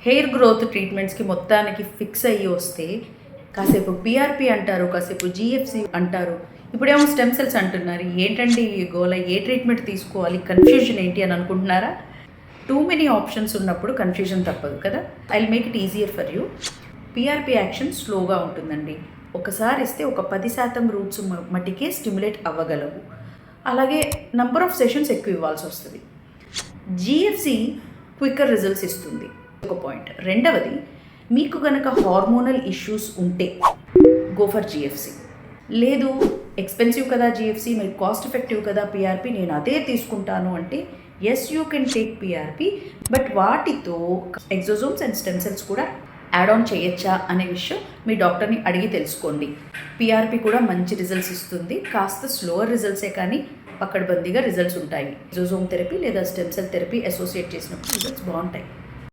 Hair growth ట్రీట్మెంట్స్కి మొత్తానికి fix అయ్యి వస్తే కాసేపు పిఆర్పి అంటారు, కాసేపు జిఎఫ్సి అంటారు, ఇప్పుడేమో స్టెమ్ సెల్స్ అంటున్నారు. ఏంటండి ఈ గోల, ఏ ట్రీట్మెంట్ తీసుకోవాలి, కన్ఫ్యూజన్ ఏంటి అని అనుకుంటున్నారా? టూ మెనీ ఆప్షన్స్ ఉన్నప్పుడు కన్ఫ్యూజన్ తప్పదు కదా. I will make it easier for you. PRP action స్లోగా ఉంటుందండి. ఒకసారి ఇస్తే ఒక 10% రూట్స్ మట్టికే స్టిమ్యులేట్ అవ్వగలవు. అలాగే నంబర్ ఆఫ్ సెషన్స్ ఎక్కువ ఇవ్వాల్సి వస్తుంది. జిఎఫ్సి క్విక్కర్ రిజల్ట్స్ ఇస్తుంది, ఒక పాయింట్. రెండవది, మీకు కనుక హార్మోనల్ ఇష్యూస్ ఉంటే గో ఫర్ జిఎఫ్సి. లేదు ఎక్స్పెన్సివ్ కదా జిఎఫ్సి, మరి కాస్ట్ ఎఫెక్టివ్ కదా పిఆర్పి, నేను అదే తీసుకుంటాను అంటే yes you can take PRP, but వాటితో ఎక్సోజోమ్స్ అండ్ స్టెమ్ సెల్స్ కూడా యాడ్ ఆన్ చేయొచ్చా అనే విషయం మీ డాక్టర్ని అడిగి తెలుసుకోండి. పిఆర్పి కూడా మంచి రిజల్ట్స్ ఇస్తుంది, కాస్త స్లోవర్ రిజల్ట్సే కానీ పకడ్బందీగా రిజల్ట్స్ ఉంటాయి. ఎక్సోజోమ్ థెరపీ లేదా స్టెమ్ సెల్ థెరపీ అసోసియేట్ చేసినప్పుడు రిజల్ట్స్ బాగుంటాయి.